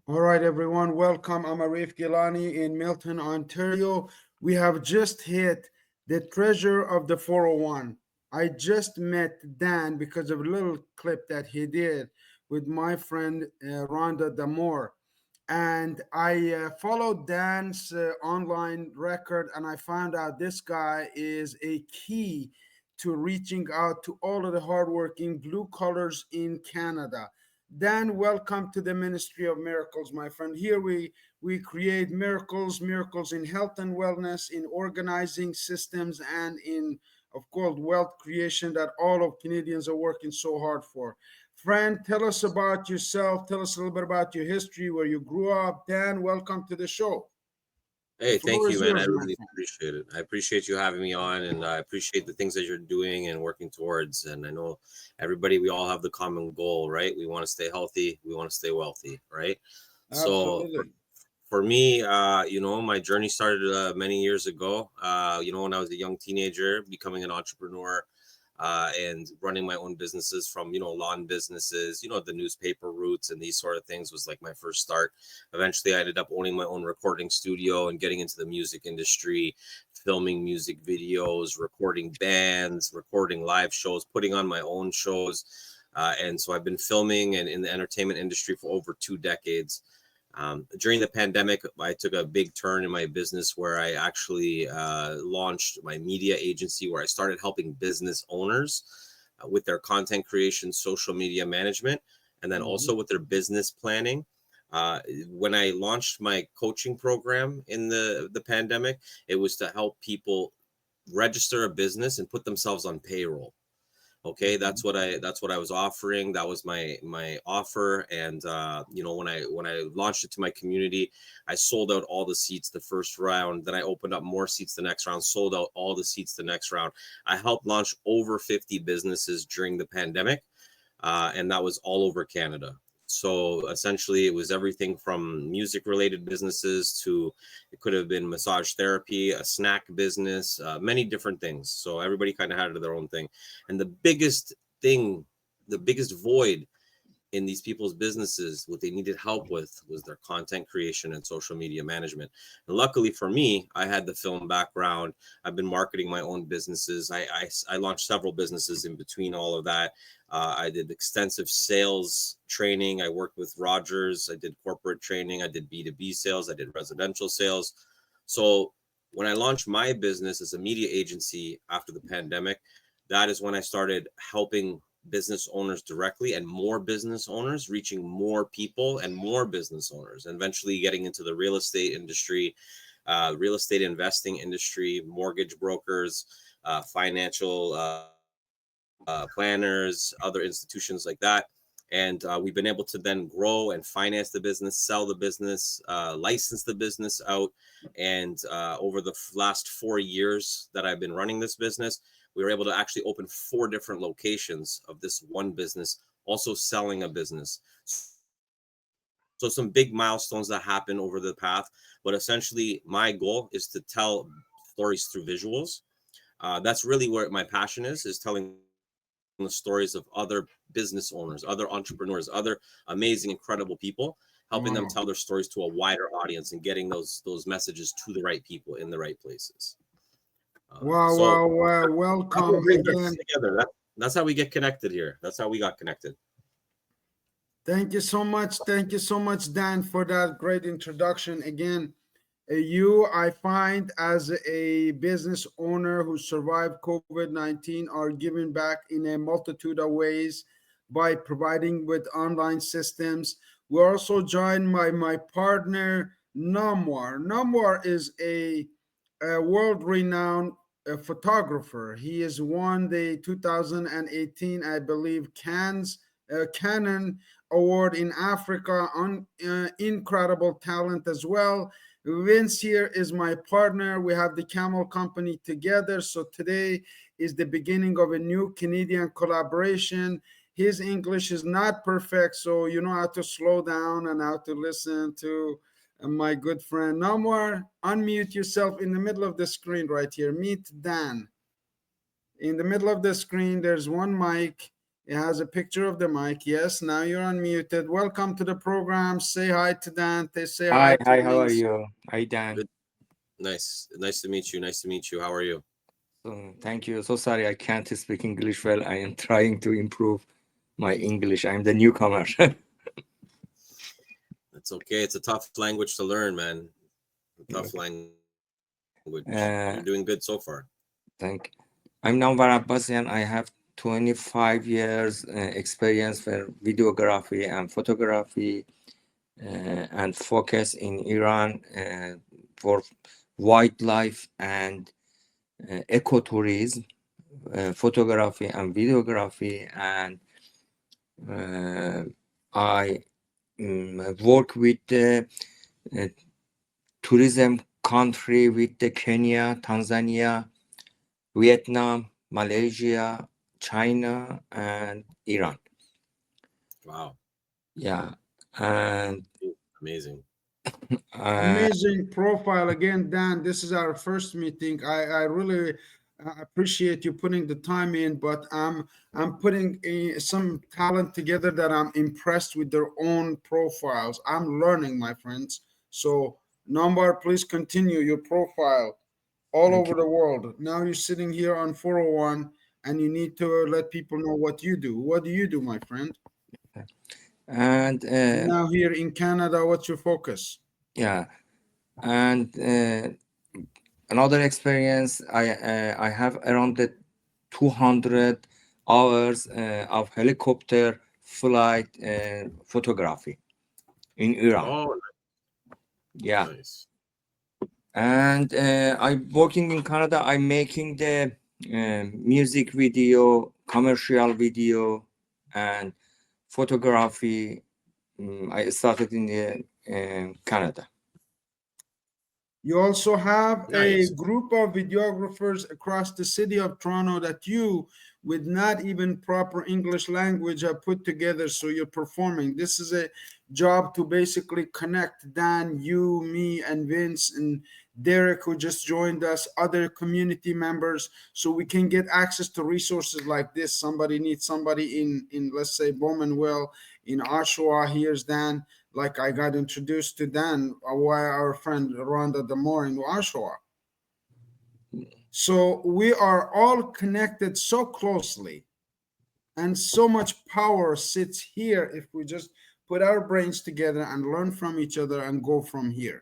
All right, everyone, welcome. I'm Arif Gilany in Milton, Ontario. We have just hit the treasure of the 401. I just met Dan because of a little clip that he did with my friend Rhonda Damore. And I followed Dan's online record, and I found out this guy is a key to reaching out to all of the hardworking blue collars in Canada. Dan, welcome to the Ministry of Miracles, my friend. Here we create miracles, miracles in health and wellness, in organizing systems, and in, of course, wealth creation that all of Canadians are working so hard for. Friend, tell us about yourself. Tell us a little bit about your history, where you grew up. Dan, welcome to the show. The Hey, thank floor you, is man. I yours, my really friend. appreciate it. I appreciate you having me on, and I appreciate the things that you're doing and working towards. And I know everybody, we all have the common goal, right? We want to stay healthy, we want to stay wealthy, right? So Absolutely. for me, my journey started many years ago. When I was a young teenager, becoming an entrepreneur, and running my own businesses from lawn businesses, the newspaper routes and these sort of things was like my first start. Eventually I ended up owning my own recording studio and getting into the music industry, filming music videos, recording bands, recording live shows, putting on my own shows. And so I've been filming and in the entertainment industry for over 2 decades. During the pandemic, I took a big turn in my business where I actually launched my media agency, where I started helping business owners with their content creation, social media management, and then Mhm. also with their business planning. When I launched my coaching program in the pandemic, it was to help people register a business and put themselves on payroll. Okay, Mhm. that's what I was offering. That was my offer. And when I launched it to my community, I sold out all the seats the first round. Then I opened up more seats the next round, sold out all the seats the next round. I helped launch over 50 businesses during the pandemic, and that was all over Canada. So essentially, it was everything from music related businesses to, it could have been massage therapy, a snack business, many different things. So everybody kind of had their own thing. And thing, the biggest void in these people's businesses, what they needed help with was their content creation and social media management. And luckily for me, I had the film background. I've been marketing my own businesses. I launched several businesses in between all of that. I did extensive sales training. I worked with Rogers. I did corporate training. I did B2B sales. I did residential sales. So when I launched my business as a media agency after the pandemic, that is when I started helping business owners directly, and more business owners, reaching more people and more business owners, and eventually getting into the real estate industry, real estate investing industry, mortgage brokers, financial planners, other institutions like that. And we've been able to then grow and finance the business, sell the business, license the business out. And over the last 4 years that I've been running this business, we were able to actually open 4 different locations of this one business, also selling a business. So some big milestones that happen over the path. But essentially, my goal is to tell stories through visuals. That's really where my passion is telling the stories of other business owners, other entrepreneurs, other amazing, incredible people, helping them tell their Wow. stories to a wider audience and getting those messages to the right people in the right places. Wow, So wow, wow. that's what Welcome brings us again. together. That's how we get connected here. That's how we got connected. Thank you so much. Thank you so much, Dan, for that great introduction. Again, you, I find, as a business owner who survived COVID 19, are giving back in a multitude of ways by providing with online systems. We're also joined by my partner, NAMVAR. NAMVAR is a world renowned photographer. He has won the 2018, I believe, Canon Award in Africa on incredible talent as well. Vince here is my partner. We have the Camel Company together. So today is the beginning of a new Canadian collaboration. His English is not perfect, so you know how to slow down and how to listen to my good friend. No more. Unmute yourself in the middle of the screen right here. Meet Dan. In the middle of the screen, there's one mic. It has a picture of the mic. Yes, now you're unmuted. Welcome to the program. Say hi to Dante. Say hi Hi, to hi, how are Vince. you? Hi, Dan. Good. Nice to meet you. Nice to meet you. How are you? Thank you. So sorry, I can't speak English well. I am trying to improve my English. I'm the newcomer. It's okay. It's a tough language to learn, man. A tough language. You're doing good so uh, far. thank. I'm NAMVAR Abbasian. I have 25 years experience for videography and photography and focus in Iran for wildlife and ecotourism, photography and videography, and I work with the uh, tourism country with the Kenya, Tanzania, Vietnam, Malaysia, China, and Iran. Wow. Yeah, and Amazing. uh, Amazing profile again, Dan. This is our first meeting. I really appreciate you putting the time in, but I'm putting some talent together that I'm impressed with their own profiles. I'm learning, my friends. So, Nambar, please continue your profile all thank over you. the world. Now you're sitting here on 401 and you need to let people know what you do. What do you do, my friend? And And now here in Canada, what's your focus? yeah, and another experience I have around the 200 hours of helicopter flight photography in Iran. Oh, Yeah, nice. and I'm working in Canada. I'm making the music video, commercial video, and photography. I started in the, Canada. You also have a Nice. group of videographers across the city of Toronto that you, with not even proper English language, have put together. So you're performing. This is a job to basically connect Dan, you, me, and Vince, and Derek, who just joined us, other community members, so we can get access to resources like this. Somebody needs somebody in let's say Bowmanville, in Oshawa. Here's Dan, like I got introduced to Dan via our friend Rhonda Damore in Oshawa. So we are all connected so closely, and so much power sits here if we just put our brains together and learn from each other and go from here.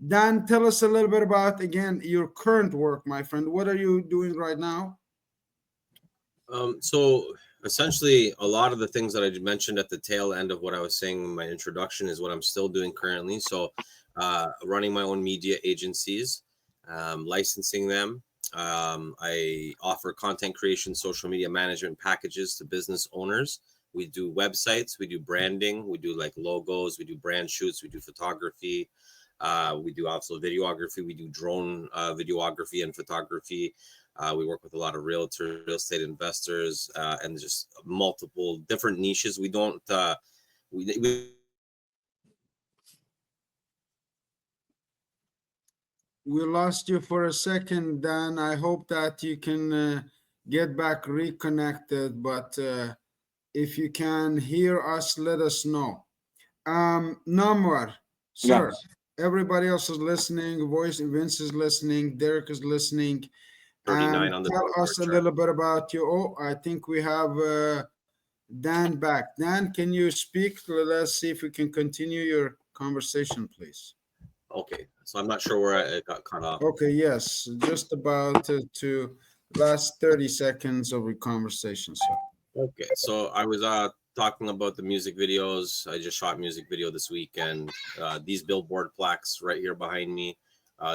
Dan, tell us a little bit about again your current work, my friend. What are you doing right now? So essentially, a lot of the things that I mentioned at the tail end of what I was saying in my introduction is what I'm still doing currently. So, running my own media agencies, licensing them. I offer content creation, social media management packages to business owners. We do websites, we do branding, we do like logos, we do brand shoots, we do photography. We do also videography. We do drone videography and photography. We work with a lot of realtors, real estate investors, and just multiple different niches. We don't. We We lost you for a second, Dan. I hope that you can get back reconnected, but if you can hear us, let us know. Namwar, Yeah. sir, everybody else is listening. Voice Vince is listening. Derek is listening. 39 on the Tell us billboard a chart. little bit about you. Oh, I think we have Dan back. Dan, can you speak? Let us see if we can continue your conversation, please. Okay, so I'm not sure where it got cut off. Okay, yes, just about to last 30 seconds of your conversation, sir. Okay, so I was talking about the music videos. I just shot music video this weekend. These billboard plaques right here behind me.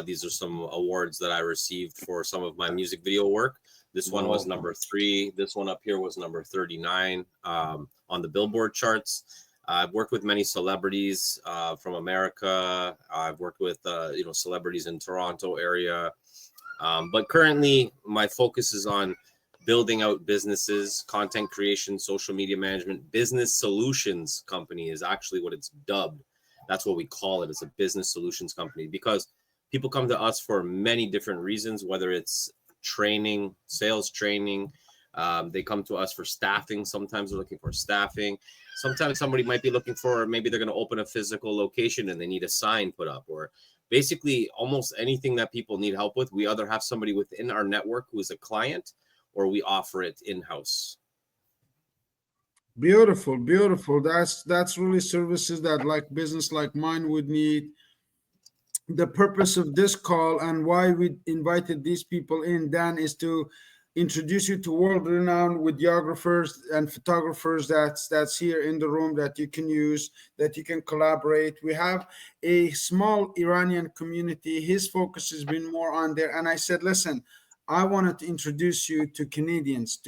These are some awards that I received for some of my music video work. This one was Wow. number 3. This one up here was number 39 on the billboard charts. I've worked with many celebrities from America. I've worked with celebrities in Toronto area. But currently, my focus is on building out businesses, content creation, social media management. Business solutions company is actually what it's dubbed. That's what we call it. It's a business solutions company because people come to us for many different reasons, whether it's training, sales training, They come to us for staffing. Sometimes they're looking for staffing. Sometimes somebody might be looking for, maybe they're going to open a physical location and they need a sign put up, or basically almost anything that people need help with. We either have somebody within our network who is a client, or we offer it in-house. Beautiful, beautiful. That's really services that like business like mine would need. The purpose of this call and why we invited these people in, Dan, is to introduce you to world-renowned videographers and photographers that's here in the room that you can use, that you can collaborate. We have a small Iranian community. His focus has been more on there, and I said, listen, I wanted to introduce you to Canadians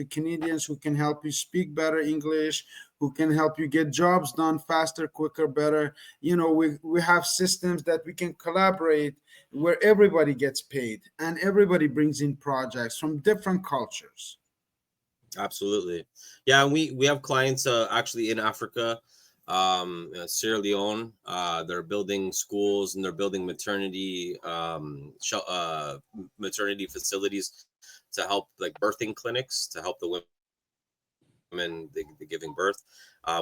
who can help you speak better English, who can help you get jobs done faster, quicker, better. We have systems that we can collaborate where everybody gets paid and everybody brings in projects from different cultures. Absolutely. Yeah, we have clients actually in Africa, Sierra Leone. They're building schools and they're building maternity facilities to help, like birthing clinics, to help the women the giving birth.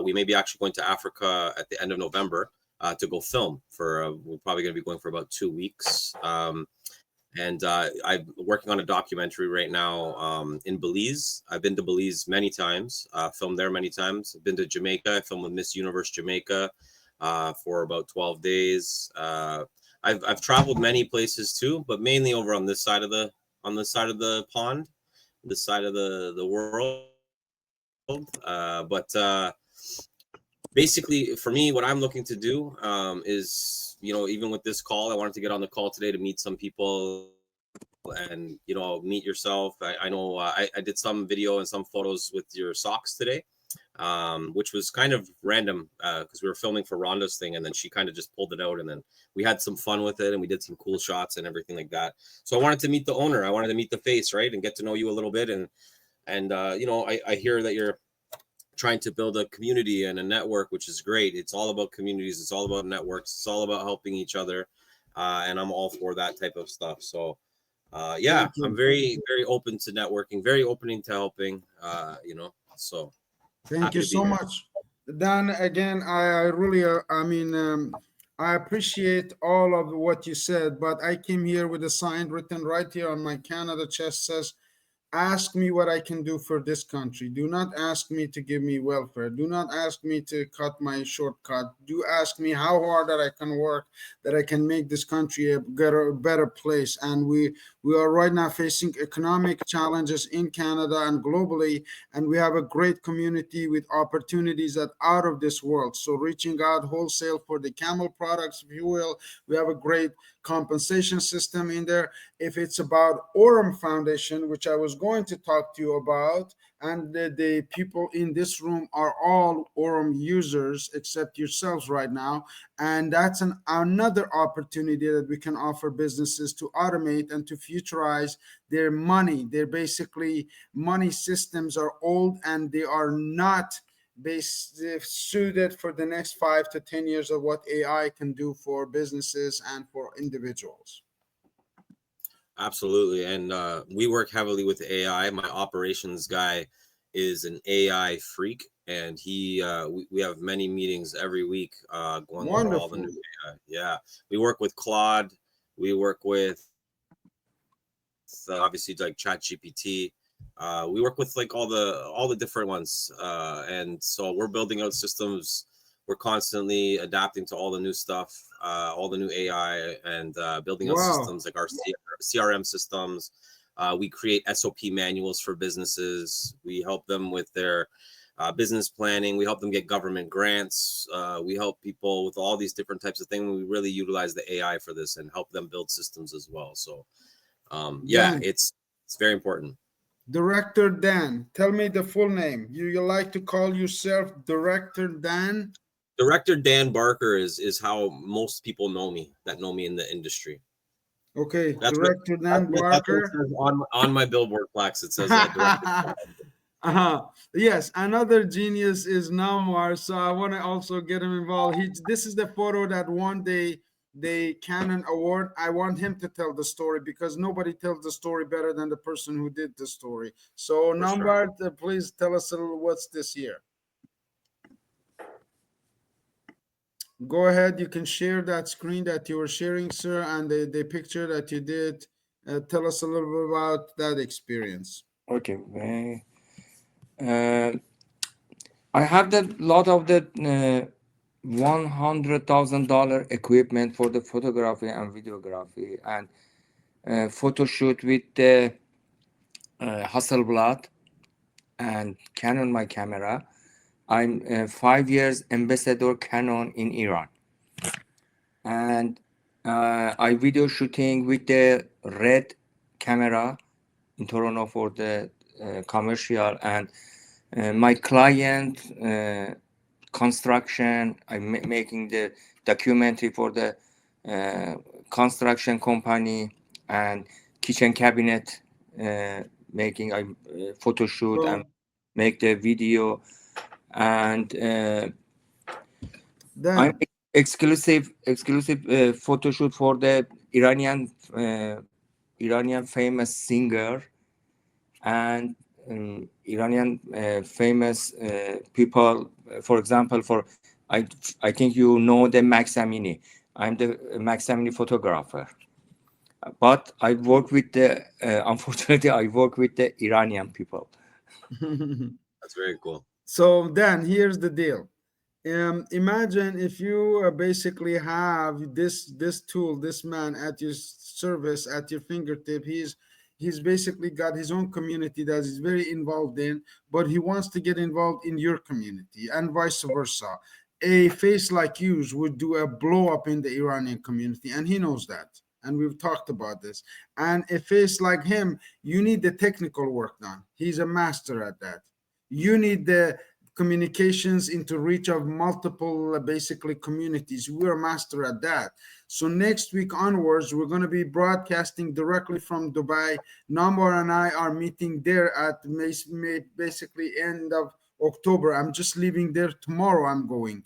We may be actually going to Africa at the end of November to go film for. We're probably going to be going for about 2 weeks. And I'm working on a documentary right now in Belize. I've been to Belize many times, filmed there many times. I've been to Jamaica. I filmed with Miss Universe Jamaica for about 12 days. I've traveled many places too, but mainly over on this side of the pond, this side of the world. But basically, for me, what I'm looking to do is, even with this call, I wanted to get on the call today to meet some people and, meet yourself. I know I did some video and some photos with your socks today, which was kind of random because we were filming for Rhonda's thing, and then she kind of just pulled it out, and then we had some fun with it, and we did some cool shots and everything like that. So I wanted to meet the owner. I wanted to meet the face, right, and get to know you a little bit. And I hear that you're trying to build a community and a network, which is great. It's all about communities. It's all about networks. It's all about helping each other. And I'm all for that type of stuff. So, yeah, I'm very, very open to networking, very opening to helping, so Thank you so much, Dan. Again, I really, I appreciate all of what you said, but I came here with a sign written right here on my Canada chest, says, ask me what I can do for this country. Do not ask me to give me welfare. Do not ask me to cut my shortcut. Do ask me how hard that I can work, that I can make this country a better place. And we are right now facing economic challenges in Canada and globally, and we have a great community with opportunities that out of this world. So reaching out wholesale for the camel products, if you will, we have a great compensation system in there. If it's about Aurum Foundation, which I was going to talk to you about, and the people in this room are all Aurum users except yourselves right now, and that's another opportunity that we can offer businesses to automate and to futurize their money. They're basically, money systems are old and they are not suited for the next 5 to 10 years of what AI can do for businesses and for individuals. Absolutely. And we work heavily with AI. My operations guy is an AI freak, and we have many meetings every week going over all the new AI. Yeah, we work with Claude. We work with obviously like ChatGPT. We work with like all the different ones, and so we're building out systems. We're constantly adapting to all the new stuff, all the new AI, and building out systems like our CRM systems. We create SOP manuals for businesses. We help them with their business planning. We help them get government grants. We help people with all these different types of things. We really utilize the AI for this and help them build systems as well. So, yeah, it's very important. Director Dan, tell me the full name. You like to call yourself Director Dan? Director Dan Barker is how most people know me that know me in the industry. Okay, that's Director Dan Barker. On my billboard plaques, it says Director. Yes, another genius is NAMVAR, so I want to also get him involved. This is the photo that one day the Canon Award. I want him to tell the story because nobody tells the story better than the person who did the story. So, For sure. Namvar, please tell us a little what's this year. Go ahead. You can share that screen that you were sharing, sir, and the picture that you did. Tell us a little bit about that experience. Okay. Uh, I have the lot of the $100,000 equipment for the photography and videography and photo shoot with the Hasselblad and Canon my camera. I'm 5 years ambassador Canon in Iran, and I video shooting with the red camera in Toronto for the commercial, and my client construction. I'm making the documentary for the uh, construction company and kitchen cabinet making. I photo shoot and So, make the video, and I'm then, exclusive photo shoot for the Iranian famous singer and Iranian famous people. For example, for I I think you know the Max Amini. I'm the Max Amini photographer, but I work with the unfortunately I work with the Iranian people. That's very cool. so then here's the deal. Imagine if you basically have this tool, this man at your service, at your fingertip. He's basically got his own community that he's very involved in, but he wants to get involved in your community and vice versa. A face like you would do a blow up in the Iranian community, and he knows that. And we've talked about this. And a face like him, you need the technical work done. He's a master at that. You need the communications into reach of multiple basically communities. We're master at that. So next week onwards, we're going to be broadcasting directly from Dubai. Nambar and I are meeting there at basically end of October. I'm just leaving there tomorrow. I'm going.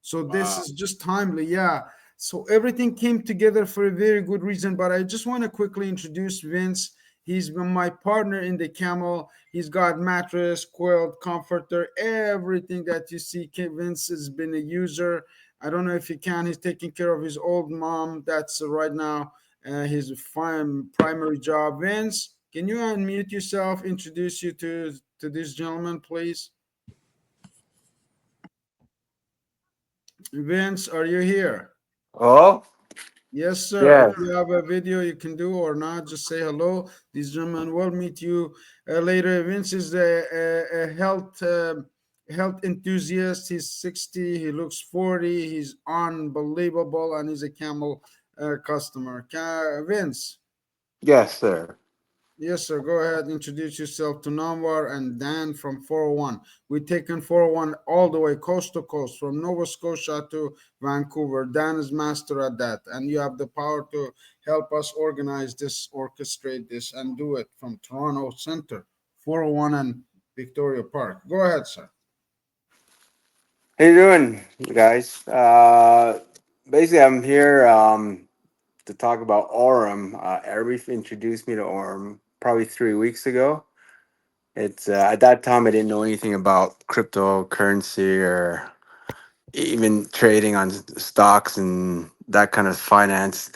So this Wow. is just timely, yeah. So everything came together for a very good reason. But I just want to quickly introduce Vince. He's been my partner in the Camel. He's got mattress, quilt, comforter, everything that you see. Vince has been a user. I don't know if he can. He's taking care of his old mom. That's right now his fine primary job. Vince, can you unmute yourself? Introduce you to this gentleman, please. Vince, are you here? Oh, Yes, sir. If yes, you have a video you can do or not, just say hello. This gentleman will meet you later. Vince is a health enthusiast. He's 60. He looks 40. He's unbelievable, and he's a Camel customer. Vince. yes, sir. Yes, sir. Go ahead. Introduce yourself to Namwar and Dan from 401. We're taking 401 all the way coast to coast from Nova Scotia to Vancouver. Dan is master at that. And you have the power to help us organize this, orchestrate this, and do it from Toronto Center, 401 and Victoria Park. Go ahead, sir. How you doing, you guys? Basically, I'm here to talk about Aurum. Arif introduced me to Aurum probably 3 weeks ago. It's at that time I didn't know anything about cryptocurrency or even trading on stocks and that kind of finance.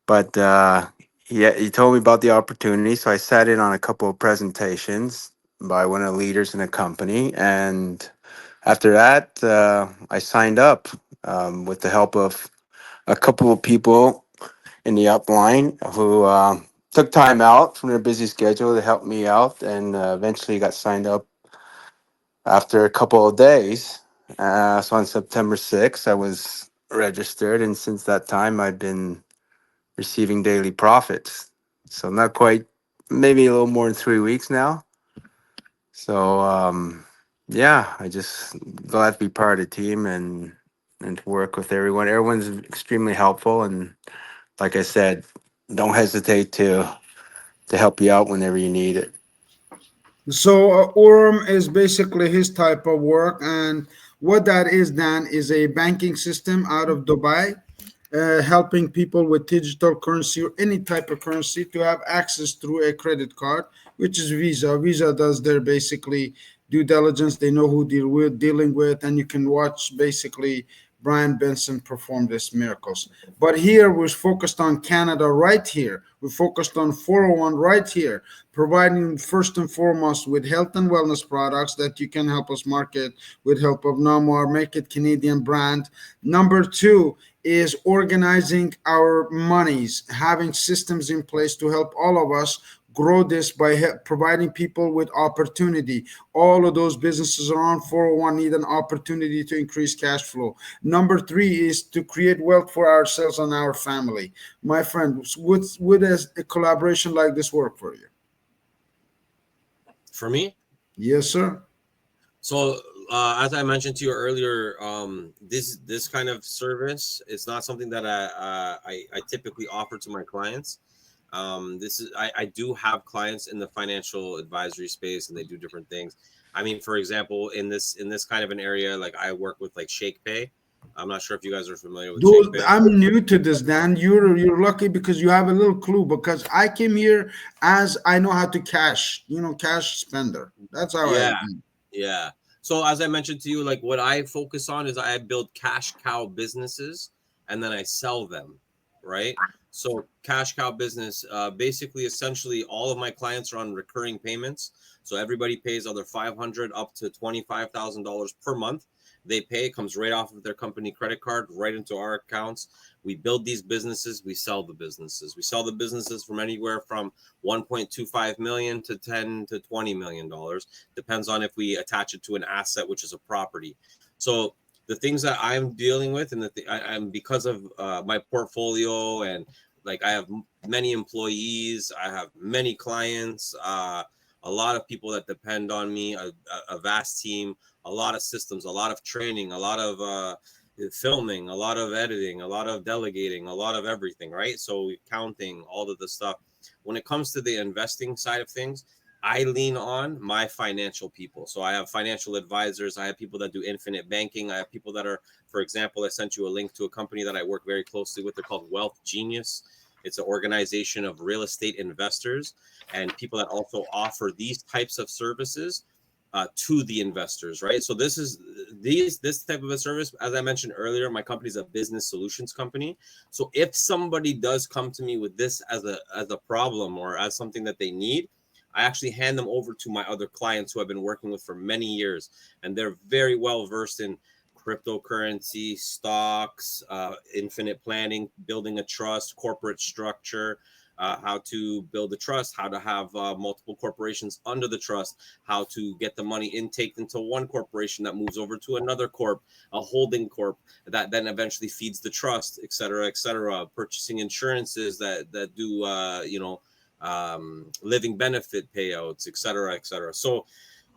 But yeah, he told me about the opportunity, so I sat in on a couple of presentations by one of the leaders in the company, and after that, I signed up with the help of a couple of people in the upline who took time out from their busy schedule to help me out, and eventually got signed up after a couple of days. So on September 6th, I was registered, and since that time, I've been receiving daily profits. So not quite, maybe a little more than 3 weeks now. So yeah, I just glad to be part of the team and to work with everyone. Everyone's extremely helpful, and like I said, don't hesitate to help you out whenever you need it. So Aurum is basically his type of work. And what that is, Dan, is a banking system out of Dubai. helping people with digital currency or any type of currency to have access through a credit card, which is Visa. Visa does their basically due diligence. They know who dealing with, and you can watch basically Brian Benson perform these miracles. But here we're focused on Canada right here. We're focused on 401 right here, providing first and foremost with health and wellness products that you can help us market with help of NAMVAR, make it Canadian brand. Number two is organizing our monies, having systems in place to help all of us grow this by providing people with opportunity. All of those businesses around 401 need an opportunity to increase cash flow. Number three is to create wealth for ourselves and our family. My friend, would a collaboration like this work for you? For me, Yes, sir. so as I mentioned to you earlier, this kind of service is not something that I typically offer to my clients. This is I do have clients in the financial advisory space, and they do different things. I mean, for example, in this kind of an area, like I work with like Shake Pay. I'm not sure if you guys are familiar with Shake Dude, Pay. I'm new to this, Dan. You're lucky because you have a little clue. Because I came here as I know how to cash, cash spender. That's how I. Yeah, yeah. So as I mentioned to you, like what I focus on is I build cash cow businesses and then I sell them, right? So cash cow business, basically, essentially, all of my clients are on recurring payments. So everybody pays either 500 up to $25,000 per month. They pay, it comes right off of their company credit card, right into our accounts. We build these businesses, we sell the businesses. We sell the businesses from anywhere from 1.25 million to 10 to 20 million dollars, depends on if we attach it to an asset, which is a property. So the things that I'm dealing with, and I'm because of my portfolio, and like I have many employees, I have many clients, a lot of people that depend on me, a vast team, a lot of systems, a lot of training, a lot of filming, a lot of editing, a lot of delegating, a lot of everything, right? So counting all of the stuff. When it comes to the investing side of things, I lean on my financial people. So I have financial advisors. I have people that do infinite banking. I have people that are, for example, I sent you a link to a company that I work very closely with. They're called Wealth Genius. It's an organization of real estate investors and people that also offer these types of services to the investors, right? So this type of a service, as I mentioned earlier, my company is a business solutions company. So if somebody does come to me with this as a problem or as something that they need, I actually hand them over to my other clients who I've been working with for many years, and they're very well versed in cryptocurrency, stocks, infinite planning, building a trust, corporate structure, how to build a trust, how to have multiple corporations under the trust, how to get the money intaked into one corporation that moves over to another corp, a holding corp that then eventually feeds the trust, et cetera, et cetera. Purchasing insurances that do, living benefit payouts, et cetera, et cetera. So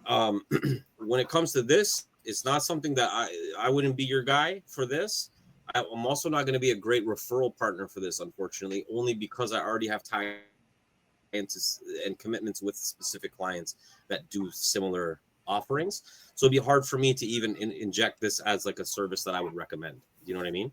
um, when it comes to this, it's not something that I wouldn't be your guy for this. I'm also not going to be a great referral partner for this, unfortunately, only because I already have tie-ins and commitments with specific clients that do similar offerings. So it'd be hard for me to even inject this as like a service that I would recommend. You know what I mean?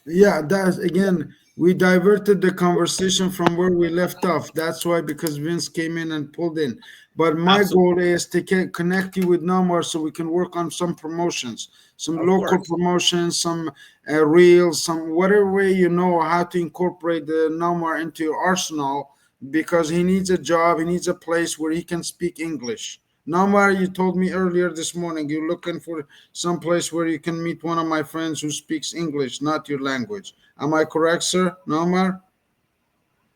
Yeah, that's again, we diverted the conversation from where we left off. That's why, because Vince came in and pulled in. But my Absolutely. goal is to connect you with Nomar so we can work on some promotions, some Of local course. promotions, some reels, some whatever way you know how to incorporate the Nomar into your arsenal, because he needs a job, he needs a place where he can speak English. Nomar, you told me earlier this morning you're looking for some place where you can meet one of my friends who speaks English, not your language. Am I correct, sir? Nomar?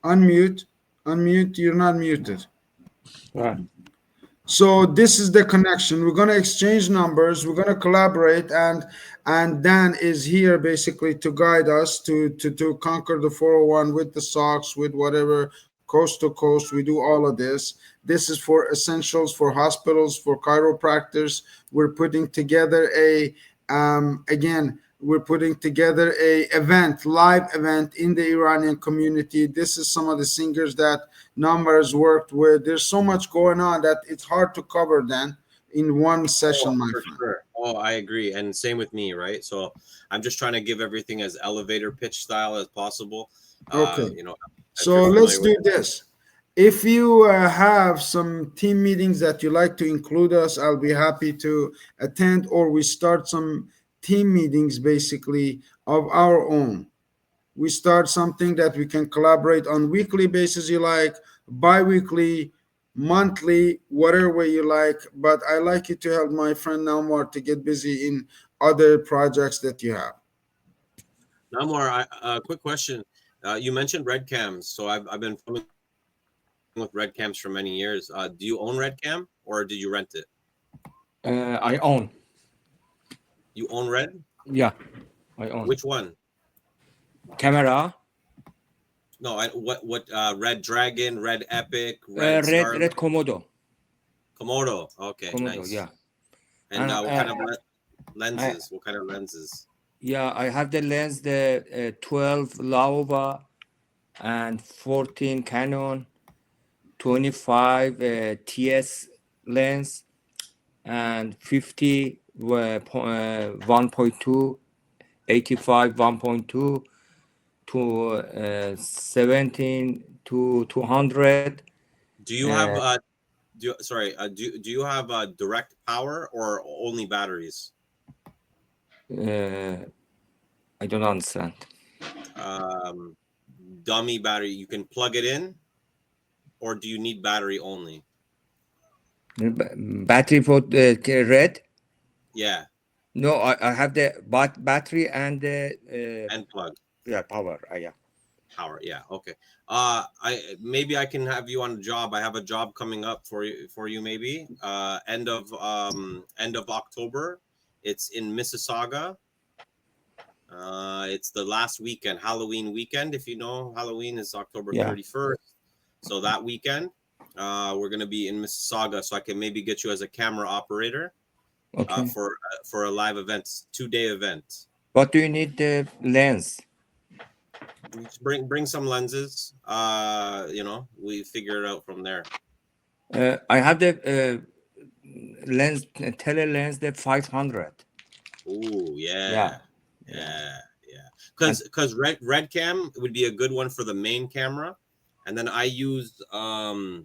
Unmute. Unmute. You're not muted. Right. So this is the connection. We're gonna exchange numbers. We're gonna collaborate, and Dan is here basically to guide us to conquer the 401 with the socks, with whatever coast to coast. We do all of this. This is for essentials for hospitals, for chiropractors. We're putting together again. We're putting together a live event in the Iranian community. This is some of the singers that Numbers worked with. There's so much going on that it's hard to cover then in one Oh, session, my for friend. sure. Oh, I agree, and same with me, right? So I'm just trying to give everything as elevator pitch style as possible. Okay. You know, if you're So let's familiar with. do this. If you have some team meetings that you like to include us, I'll be happy to attend, or we start some team meetings basically of our own. We start something that we can collaborate on weekly basis you like, bi-weekly, monthly, whatever way you like. But I like you to help my friend Naumar to get busy in other projects that you have. Namwar, quick question. You mentioned red cams, so I've been filming with red cams for many years. Do you own red cam or did you rent it? I own. You own red? Yeah, I own. Which one? Camera. No, what Red Dragon, Red Epic, Red Star, Red Komodo. Komodo. Okay, Komodo, nice. yeah. And what kind of I, lenses? What kind of lenses? yeah, I have the lens, the 12 Laowa and 14 Canon, 25 TS lens, and 50 1.2, 85 1.2 to 17 to 200. Do you have do you have direct power or only batteries? I don't understand. Um, Dummy battery. You can plug it in, or do you need battery only? Battery for the red? Yeah, No, I have the battery and the and plug. yeah, power. Yeah. Power, yeah, okay. I can have you on a job. I have a job coming up for you maybe. End of October. It's in Mississauga. It's the last weekend, Halloween weekend. If you know, Halloween is October Yeah. 31st. So that weekend, we're gonna be in Mississauga. So I can maybe get you as a camera operator Okay. for a live event, 2-day event. What do you need the lens? Just bring some lenses. We figure it out from there. I have the lens, tele lens, the 500. Ooh, Yeah. yeah. And Because red cam would be a good one for the main camera, and then I use oh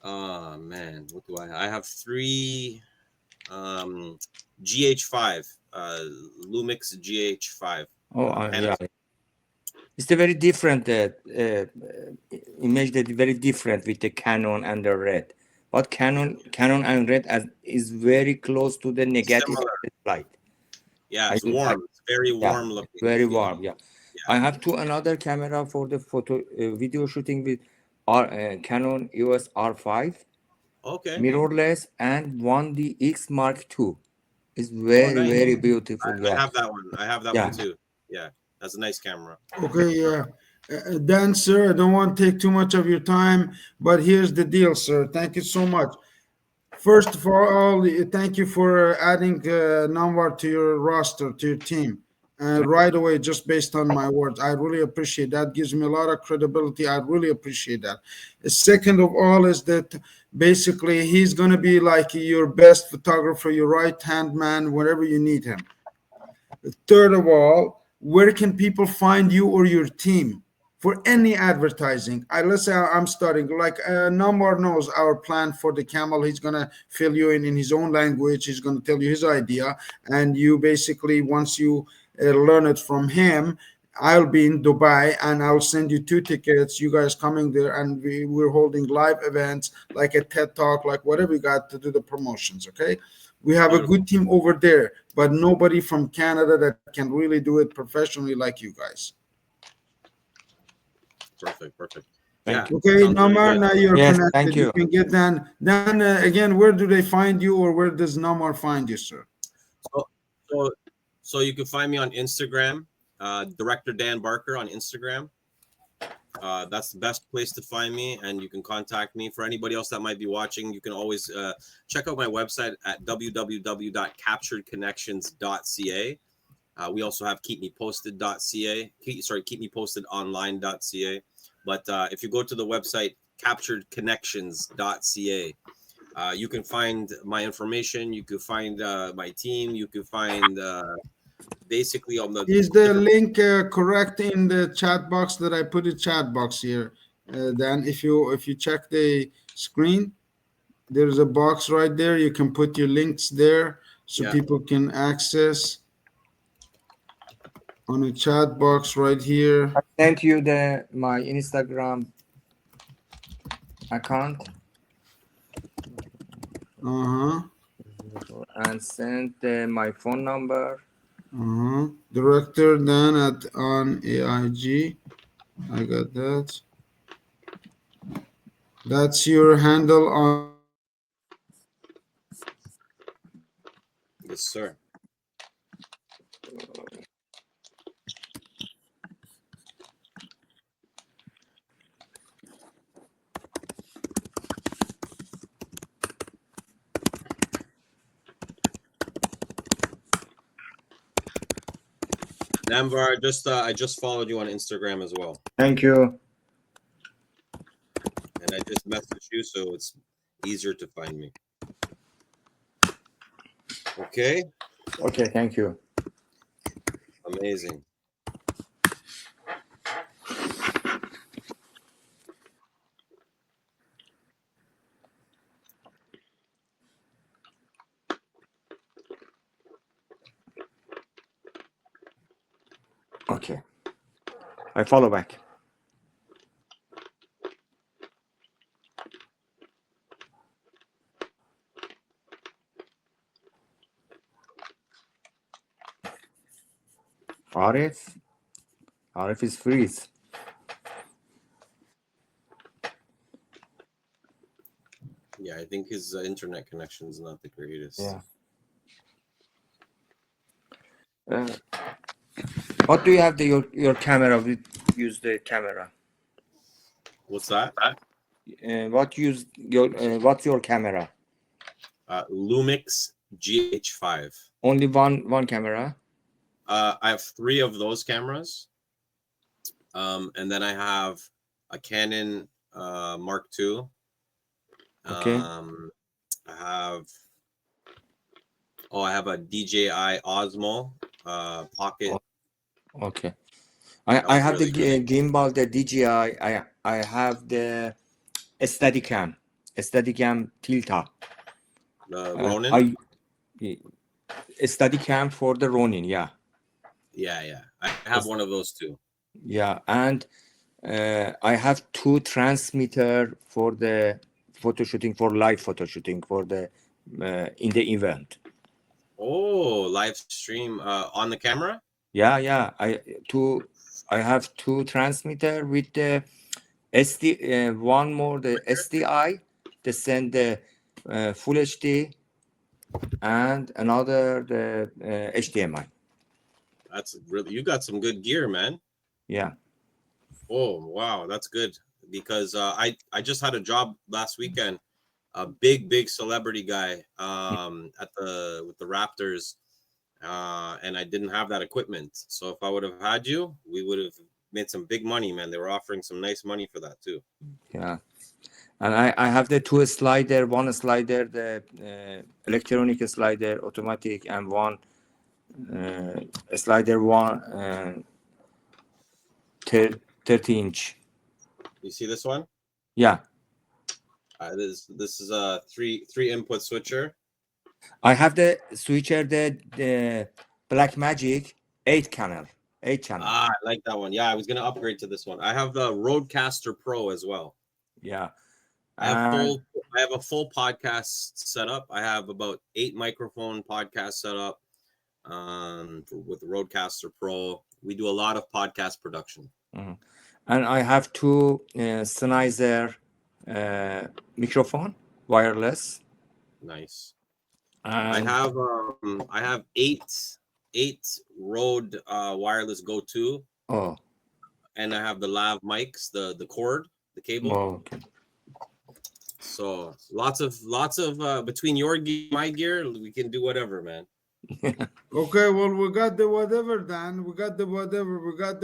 man, what do I have? 3 GH5 Lumix GH5 oh, Panasonic. yeah. It's a very different image that very different with the Canon and the red. But Canon and red is very close to the negative Similar. light. Yeah, it's warm. It's very Yeah, warm looking. very you know? warm. Yeah. I have another camera for the photo video shooting with Canon EOS R5 Okay. mirrorless and 1DX Mark II. It's very Nice. very beautiful. I Yeah. have that one. I have that Yeah. one too. Yeah, that's a nice camera. Okay, yeah. Dan, sir, I don't want to take too much of your time, but here's the deal, sir. Thank you so much. First of all, thank you for adding NAMVAR to your roster, to your team. Right away, just based on my words. I really appreciate that. Gives me a lot of credibility. I really appreciate that. Second of all is that basically he's going to be like your best photographer, your right-hand man, wherever you need him. Third of all, where can people find you or your team for any advertising? Let's say I'm starting, like Namor knows our plan for the camel. He's gonna fill you in his own language. He's gonna tell you his idea, and you basically, once you learn it from him, I'll be in Dubai and I'll send you 2 tickets. You guys coming there, and we're holding live events like a TED Talk, like whatever you got to do the promotions. Okay, we have a good team over there, but nobody from Canada that can really do it professionally like you guys. Perfect. Thank you. Okay, Namar, now you're Yes, connected. thank you. You can get Dan. Dan, again, where do they find you, or where does Namar find you, sir? So you can find me on Instagram, Director Dan Barker on Instagram. That's the best place to find me, and you can contact me. For anybody else that might be watching, you can always check out my website at www.capturedconnections.ca. We also have keepmeposted.ca. Keepmeposted.online.ca. But if you go to the website capturedconnections.ca, You can find my information. You can find my team. You can find basically on the Is the different. link correct in the chat box that I put a chat box here? Dan, if you check the screen, there's a box right there. You can put your links there so Yeah. people can access on a chat box right here. I sent you my Instagram account Uh-huh. and sent my phone number. Uh-huh. Director Dan at on AIG. I got that. That's your handle on Yes, sir. NAMVAR, I just followed you on Instagram as well, Thank you. and I just messaged you, so it's easier to find me. Okay, Okay, thank you. amazing. Okay, I follow back. Arif. Arif is freeze. Yeah, I think his internet connection is not the greatest. Yeah. What do you have your camera? We use the camera. What's that? What's your camera? Lumix GH5. Only one camera. I have 3 of those cameras, and then I have a Canon Mark II. Okay. I have a DJI Osmo Pocket. Okay. That I was have really the good. gimbal, the DJI. I have the Steadicam Tilta. The Ronin. Steadicam for the Ronin. Yeah. Yeah. I have one of those too. Yeah, and I have 2 transmitter for the photo shooting, for live photo shooting, for the in the event. Oh, live stream on the camera? Yeah. I have 2 transmitter with the one more the SDI to send the full HD, and another the HDMI. That's really, you got some good gear, man. Yeah. Oh, wow, that's good, because I just had a job last weekend, a big celebrity guy at with the Raptors, and I didn't have that equipment. So if I would have had you, we would have made some big money, man. They were offering some nice money for that too. Yeah. And I have the 2 slider, one slider, the electronic slider, automatic, and one slider, 30-inch. You see this one? Yeah. This is a three input switcher. I have the switcher, the Black Magic 8 channel. I like that one. Yeah, I was gonna upgrade to this one. I have the Rodecaster Pro as well. Yeah. I have a full podcast setup. I have about 8 microphone podcast set up with the Rodecaster Pro. We do a lot of podcast production. And I have 2 Sennheiser microphone, wireless. Nice. And I have eight Rode wireless Go 2, oh, and I have the lav mics, the cord, the cable. okay. So lots of between your gear, my gear, we can do whatever, man. Okay, well, we got the whatever, Dan. We got the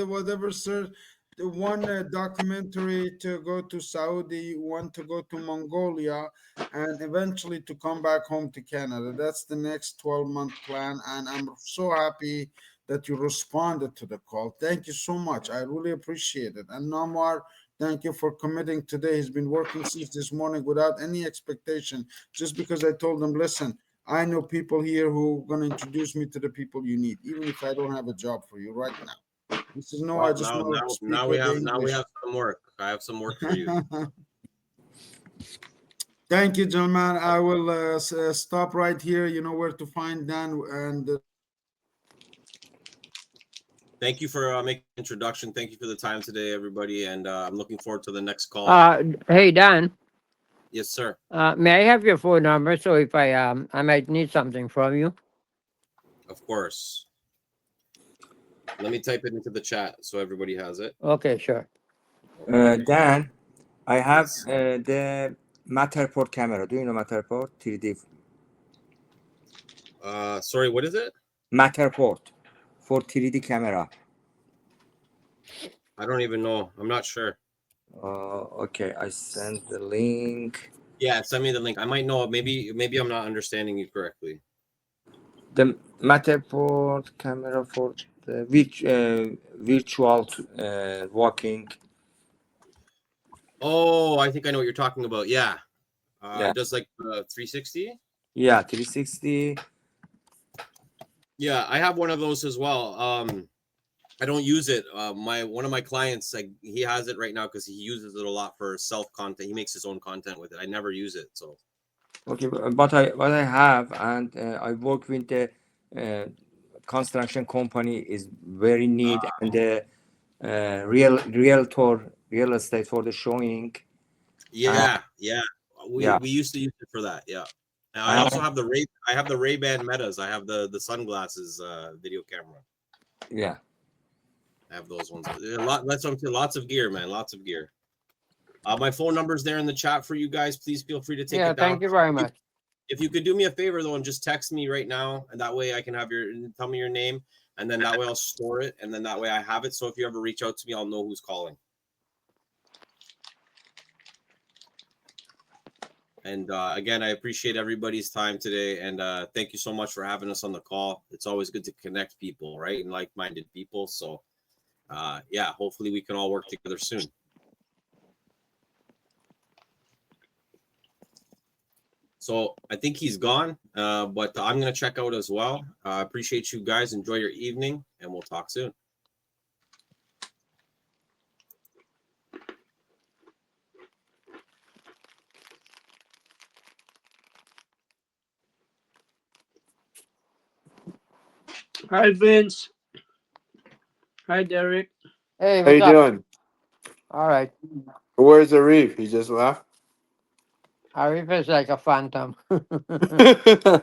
whatever, sir. one documentary to go to Saudi, one to go to Mongolia, and eventually to come back home to Canada. That's the next 12-month plan, and I'm so happy that you responded to the call. Thank you so much. I really appreciate it. And Namwar, thank you for committing today. He's been working since this morning without any expectation, just because I told him, listen, I know people here who are going to introduce me to the people you need, even if I don't have a job for you right now. He says, no, I Well, just now want to now speak now we with the have now we English. have some work. I have some work for you. Thank you, gentlemen. I will stop right here. You know where to find Dan. And Thank you for making the introduction. Thank you for the time today, everybody, and I'm looking forward to the next call. Hey Dan, Yes, sir. may I have your phone number so if I might need something from you? Of course. Let me type it into the chat so everybody has it. Okay, sure. Okay. Dan, I have Yes. the Matterport camera. Do you know Matterport 3D? Sorry, what is it? Matterport for 3D camera. I don't even know. I'm not sure. Okay, I sent the link. Yeah, send me the link. I might know. Maybe I'm not understanding you correctly. The Matterport camera for the virtual walking. Oh, I think I know what you're talking about. Yeah. Yeah, It does like 360. yeah, 360. Yeah, I have one of those as well. I don't use it. My one of my clients, like he has it right now because he uses it a lot for self content. He makes his own content with it. I never use it, so Okay, but I what I have and I work with the uh, construction company is very neat and the real estate for the showing. yeah, yeah. Yeah, We used to use it for that. Yeah. And I also and have the Ray. I have the Ray Ban Metas. I have the sunglasses video camera. yeah. I have those ones. A lot. That's something. Lots of gear, man. Lots of gear. My phone number's there in the chat for you guys. Please feel free to take Yeah, it down. thank you very much. If you could do me a favor though, and just text me right now, and that way I can have tell me your name, and then that way I'll store it, and then that way I have it. So if you ever reach out to me, I'll know who's calling. And again, I appreciate everybody's time today, and thank you so much for having us on the call. It's always good to connect people, right, and like-minded people. So yeah, hopefully we can all work together soon. So I think he's gone, but I'm going to check out as well. Appreciate you guys. Enjoy your evening, and we'll talk soon. Hi, Vince. Hi, Derek. Hey, How what's you up? doing? All right. Where's Arif? He just left. Arif is like a phantom. So,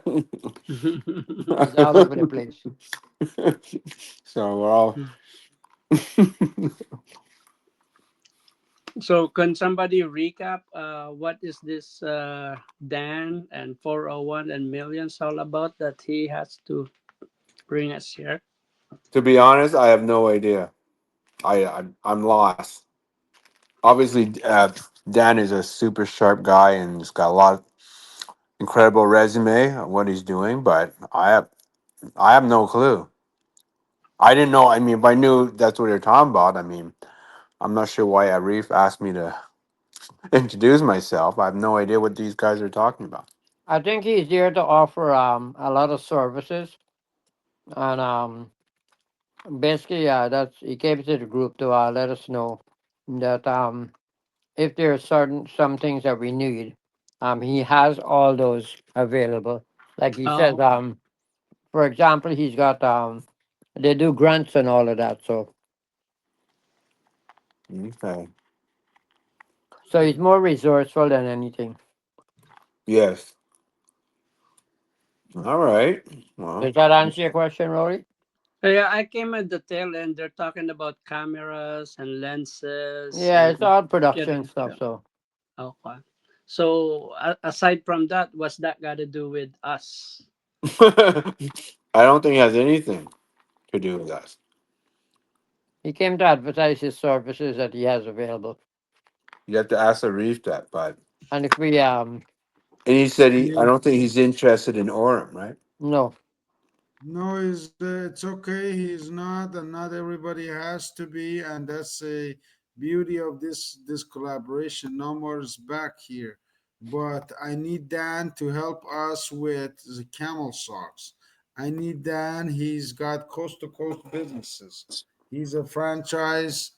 He's all over the place. So we're all. can somebody recap what is this Dan and 401 and millions all about that he has to bring us here? To be honest, I have no idea. I'm lost. Obviously, Dan is a super sharp guy and he's got a lot of incredible resume on what he's doing, but I have no clue. I didn't know. I mean, if I knew that's what they're talking about, I mean, I'm not sure why Arif asked me to introduce myself. I have no idea what these guys are talking about. I think he's here to offer a lot of services and basically that's he came to the group to let us know that if there are certain some things that we need, he has all those available. Like he says, Oh, for example, he's got they do grants and all of that. Okay. So he's more resourceful than anything. Yes. All right. Well. Does that answer your question, Rory? yeah, I came at the tail end. They're talking about cameras and lenses Yeah, it's and all production getting. stuff. So Okay. So aside from that, what's that got to do with us? I don't think it has anything to do with us. He came to advertise his services that he has available. You have to ask Arif that, but And if we and he said I Yeah. don't think he's interested in Orem, right? no, No, it's okay. He's not, and not everybody has to be, and that's a beauty of this collaboration. No more is back here, but I need Dan to help us with the camel socks. I need Dan. He's got coast to coast businesses. He's a franchise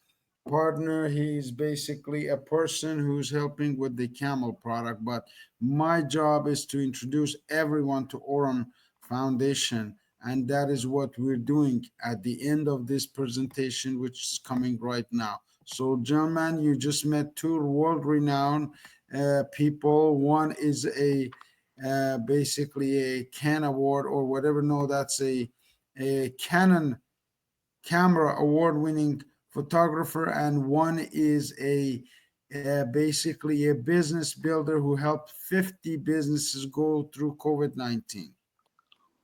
partner. He's basically a person who's helping with the camel product. But my job is to introduce everyone to Aurum Foundation, and that is what we're doing at the end of this presentation, which is coming right now. So, gentlemen, you just met two world-renowned people. One is a basically a Can Award or whatever. No, that's a Canon camera award-winning photographer, and one is a basically a business builder who helped 50 businesses go through COVID-19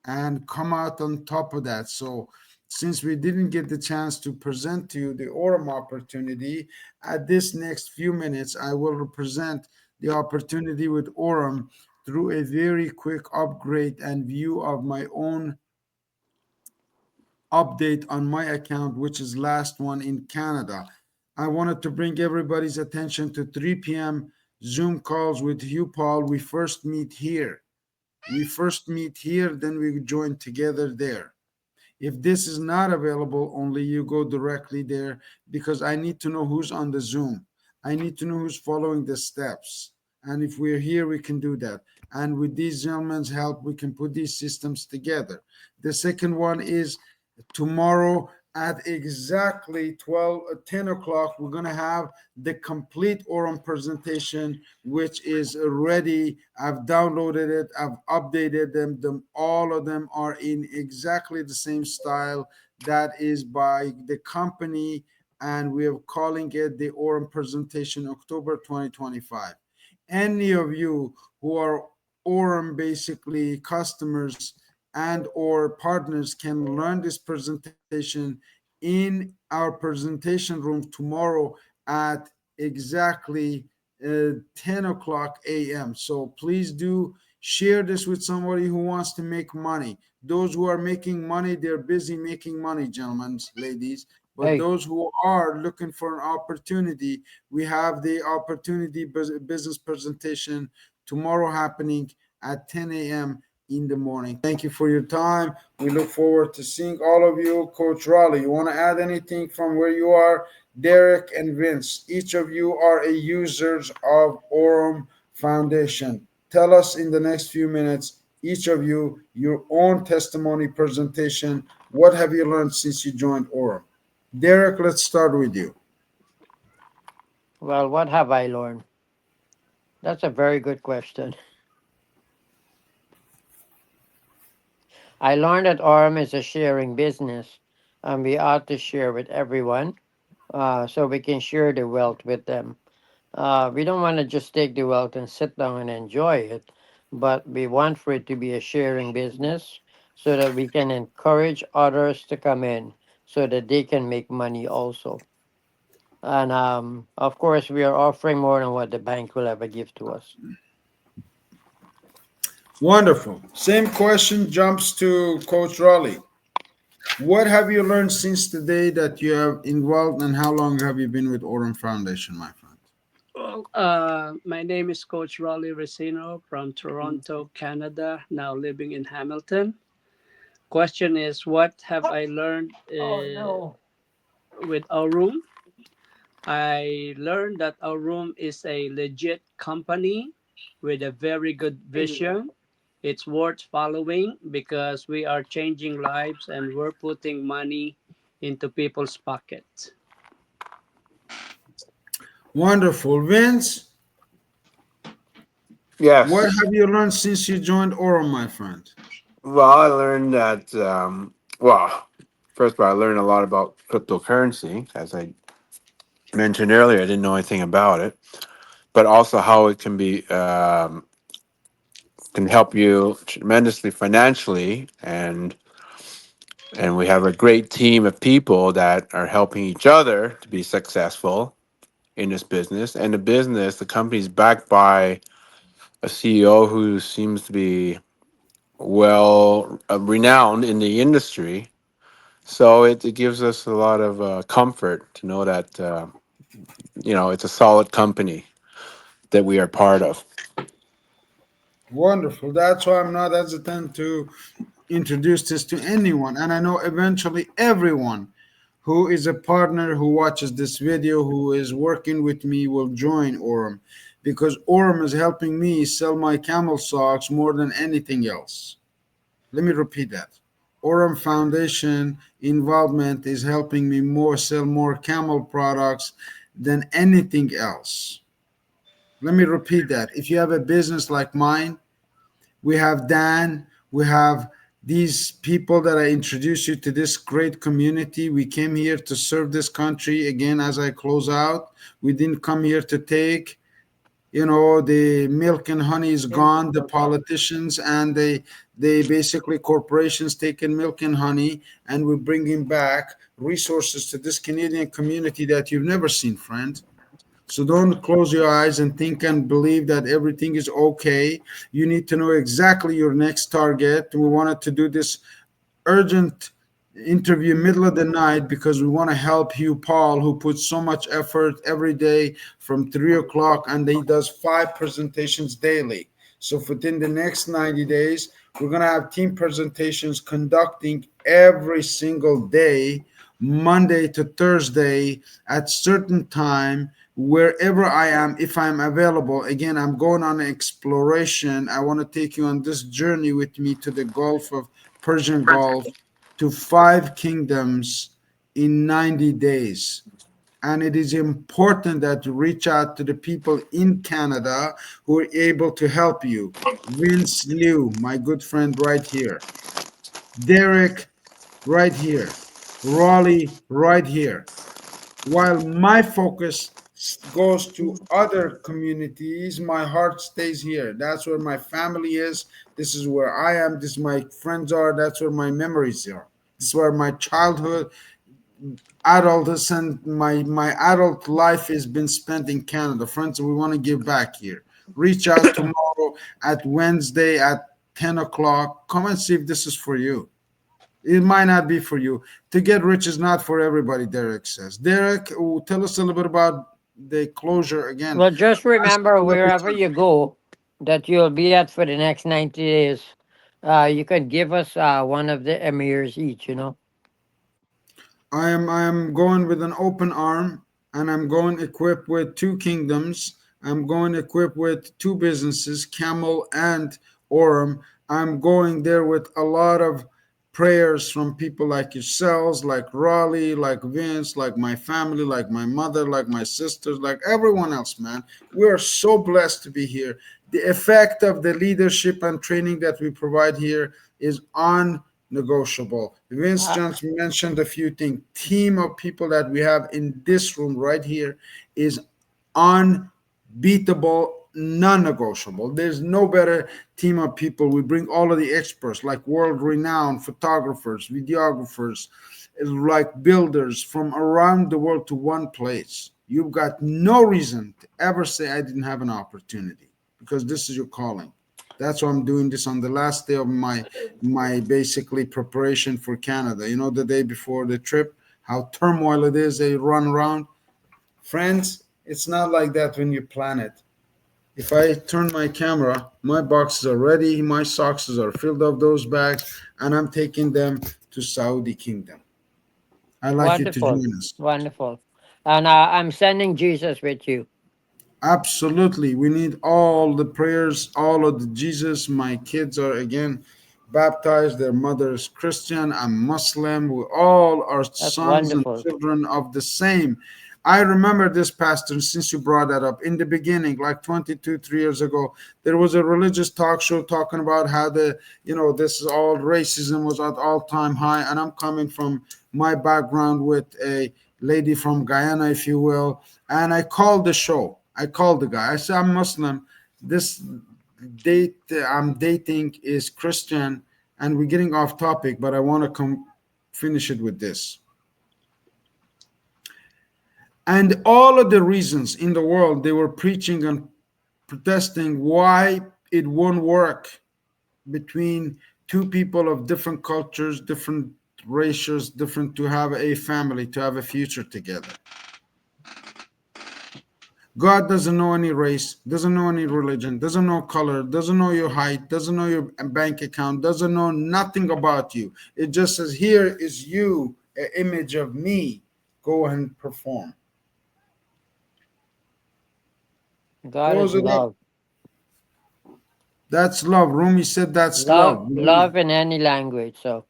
and come out on top of that. So, since we didn't get the chance to present to you the Orem opportunity, at this next few minutes, I will represent the opportunity with Orem through a very quick upgrade and view of my own update on my account, which is last one in Canada. I wanted to bring everybody's attention to 3 p.m. Zoom calls with you, Paul. We first meet here. Then we join together there. If this is not available, only you go directly there because I need to know who's on the Zoom. I need to know who's following the steps. And if we're here, we can do that. And with these gentlemen's help, we can put these systems together. The second one is tomorrow at exactly 10 o'clock, we're going to have the complete Orem presentation, which is ready. I've downloaded it, I've updated them. All of them are in exactly the same style that is by the company, and we are calling it the Orem presentation October 2025. Any of you who are Orem basically customers and or partners can learn this presentation in our presentation room tomorrow at exactly 10 o'clock a.m. So please do share this with somebody who wants to make money. Those who are making money, they're busy making money, gentlemen, ladies. But hey, those who are looking for an opportunity, we have the opportunity business presentation tomorrow happening at 10 a.m. in the morning. Thank you for your time. We look forward to seeing all of you. Coach Raleigh, you want to add anything from where you are? Derek and Vince, each of you are a users of Aurum Foundation. Tell us in the next few minutes, each of you, your own testimony presentation. What have you learned since you joined Aurum? Derek, let's start with you. well, what have I learned? That's a very good question. I learned that Orem is a sharing business, and we ought to share with everyone, so we can share the wealth with them. We don't want to just take the wealth and sit down and enjoy it, but we want for it to be a sharing business so that we can encourage others to come in so that they can make money also. And of course, we are offering more than what the bank will ever give to us. Wonderful. Same question jumps to Coach Raleigh. What have you learned since the day that you have involved, and how long have you been with Aurum Foundation, my friend? Well, my name is Coach Raleigh Resino from Toronto, Canada, now living in Hamilton. Question is, what have I learned Oh no. with Aurum? I learned that Aurum is a legit company with a very good vision. It's worth following because we are changing lives and we're putting money into people's pockets. Wonderful. Vince, what Yes. have you learned since you joined Aurum, my friend? Well, I learned that. Well, first of all, I learned a lot about cryptocurrency. As I mentioned earlier, I didn't know anything about it, but also how it can be can help you tremendously financially, and And we have a great team of people that are helping each other to be successful in this business. And the company is backed by a CEO who seems to be well renowned in the industry. So it gives us a lot of comfort to know that it's a solid company that we are part of. Wonderful. That's why I'm not hesitant to introduce this to anyone. And I know eventually everyone who is a partner who watches this video, who is working with me, will join Aurum, because Aurum is helping me sell my camel socks more than anything else. Let me repeat that. Aurum Foundation involvement is helping me more sell more camel products than anything else. Let me repeat that. If you have a business like mine, we have Dan, we have these people that I introduced you to this great community. We came here to serve this country. Again, as I close out, we didn't come here to take, the milk and honey is gone. The politicians and they basically corporations taking milk and honey, and we're bringing back resources to this Canadian community that you've never seen, friend. So don't close your eyes and think and believe that everything is okay. You need to know exactly your next target. We wanted to do this urgent interview middle of the night because we want to help Hugh Paul, who puts so much effort every day from 3 o'clock, and he does 5 presentations daily. So within the next 90 days, we're going to have team presentations conducting every single day, Monday to Thursday at certain time, wherever I am, if I'm available. Again, I'm going on an exploration. I want to take you on this journey with me to the Gulf of Persian Gulf, to 5 kingdoms in 90 days. And it is important that you reach out to the people in Canada who are able to help you. Vince Liu, my good friend, right here. Derek, right here. Raleigh, right here. While my focus goes to other communities, my heart stays here. That's where my family is. This is where I am. This is my friends are. That's where my memories are. This is where my childhood, adolescent, my adult life has been spent in Canada. Friends, we want to give back here. Reach out tomorrow at Wednesday at 10 o'clock. Come and see if this is for you. It might not be for you. To get rich is not for everybody, Derek says. Derek, tell us a little bit about the closure again. Well, just remember wherever you go that you'll be at for the next 90 days, you can give us one of the emirs each. I am going with an open arm, and I'm going equipped with 2 kingdoms. I'm going equipped with 2 businesses, Camel and Aurum. I'm going there with a lot of prayers from people like yourselves, like Raleigh, like Vince, like my family, like my mother, like my sisters, like everyone else, man. We are so blessed to be here. The effect of the leadership and training that we provide here is unnegotiable. Vince Uh, Johnson mentioned a few things. Team of people that we have in this room right here is unbeatable, non-negotiable. There's no better team of people. We bring all of the experts, like world-renowned photographers, videographers, like builders from around the world to one place. You've got no reason to ever say I didn't have an opportunity, because this is your calling. That's why I'm doing this on the last day of my basically preparation for Canada. The day before the trip, how turmoil it is. They run around. Friends, it's not like that when you plan it. If I turn my camera, my boxes are ready, my socks are filled up those bags, and I'm taking them to Saudi Kingdom. I'd like you to Wonderful. join us. Wonderful. And I'm sending Jesus with you. Absolutely. We need all the prayers, all of the Jesus. My kids are again baptized. Their mother is Christian. I'm Muslim. We all are That's sons and wonderful. children of the same. I remember this, Pastor, since you brought that up. In the beginning, like 22, 3 years ago, there was a religious talk show talking about how this is all racism was at all-time high. And I'm coming from my background with a lady from Guyana, if you will. And I called the show. I called the guy. I said, I'm Muslim. This date I'm dating is Christian, and we're getting off topic, but I want to finish it with this. And all of the reasons in the world they were preaching and protesting why it won't work between two people of different cultures, different races, different, to have a family, to have a future together. God doesn't know any race, doesn't know any religion, doesn't know color, doesn't know your height, doesn't know your bank account, doesn't know nothing about you. It just says, here is you, an image of me. Go and perform. God is Close it up. love. That's love. Rumi said that's Love, love. love in any language. So,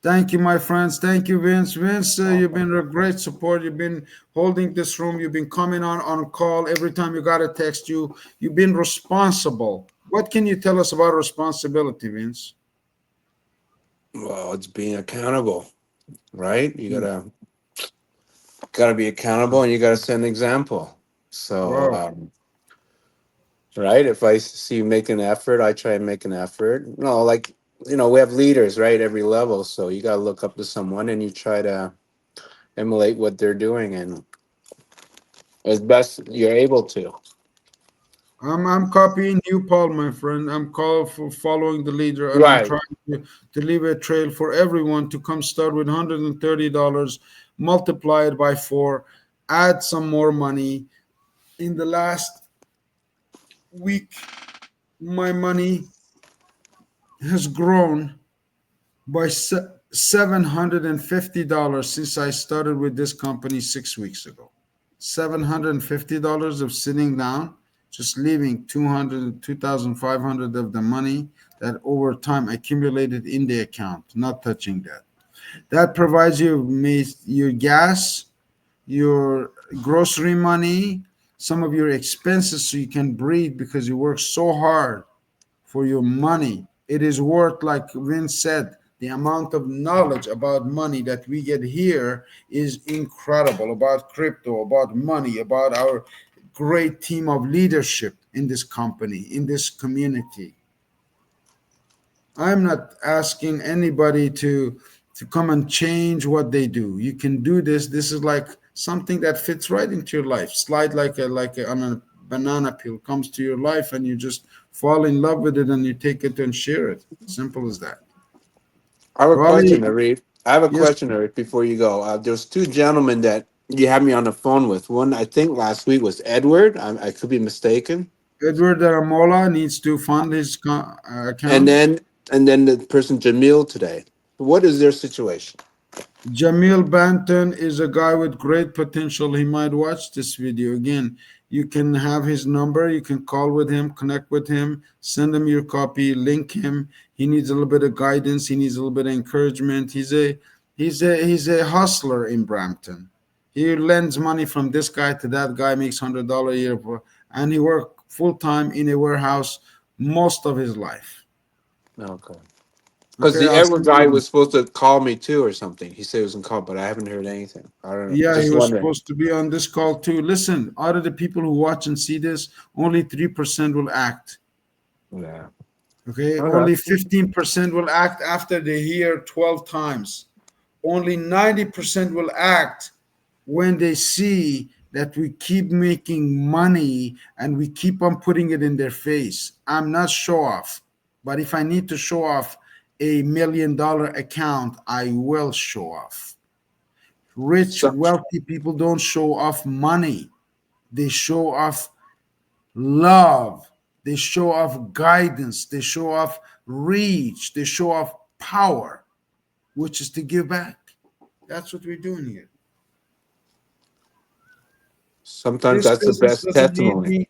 Thank you, my friends. Thank you, Vince. Vince, you've welcome. been a great support. You've been holding this room. You've been coming on call every time you got a text. You've been responsible. What can you tell us about responsibility, Vince? Well, it's being accountable, right? You gotta be accountable, and you gotta set an example. So, Wow. right, if I see you make an effort, I try and make an effort. No, like, we have leaders, right, every level. So you gotta look up to someone, and you try to emulate what they're doing, and as best you're able to. I'm copying you, Paul, my friend. I'm called for following the leader, and I'm Right. trying to leave a trail for everyone to come start with $130, multiply it by four, add some more money. In the last week, my money has grown by $750 since I started with this company 6 weeks ago. $750 of sitting down, just leaving 2,500 of the money that over time accumulated in the account, not touching that. That provides you your gas, your grocery money, some of your expenses so you can breathe because you work so hard for your money. It is worth, like Vince said, the amount of knowledge about money that we get here is incredible, about crypto, about money, about our great team of leadership in this company, in this community. I'm not asking anybody to come and change what they do. You can do this. This is like something that fits right into your life. Slide like on a banana peel comes to your life, and you just fall in love with it, and you take it and share it. Simple as that. I have a Raleigh, question, Arif. I have a yes, question, Arif, before you go. There's two gentlemen that you had me on the phone with. One, I think last week was Edward. I could be mistaken. Edward Daramola needs to fund his And account. then and then the person Jamil today. What is their situation? Jamil Banton is a guy with great potential. He might watch this video. Again, you can have his number. You can call with him, connect with him, send him your copy, link him. He needs a little bit of guidance. He needs a little bit of encouragement. He's a hustler in Brampton. He lends money from this guy to that guy, makes $100 a year, and he worked full time in a warehouse most of his life. Okay. Because Okay, the I'll Edward send you guy the. was supposed to call me too or something. He said he was gonna call, but I haven't heard anything. I don't know. Yeah, he Just was wondering. supposed to be on this call too. Listen, out of the people who watch and see this, only 3% will act. Yeah. Okay, Okay. only 15% will act after they hear 12 times. Only 90% will act when they see that we keep making money and we keep on putting it in their face. I'm not show off, but if I need to show off $1 million account, I will show off. Rich, So wealthy people don't show off money. They show off love. They show off guidance. They show off reach. They show off power, which is to give back. That's what we're doing here. sometimes This that's the business best doesn't need testimony. me.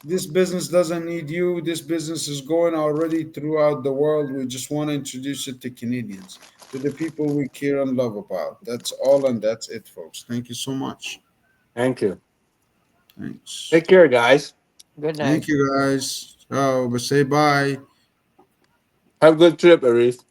This business doesn't need you. This business is going already throughout the world. We just want to introduce it to Canadians, to the people we care and love about. That's all, and that's it, folks. Thank you so much. Thank you. Thanks. Take care, guys. Good night. Thank you, guys. Ciao. But say bye. Have a good trip, Arif.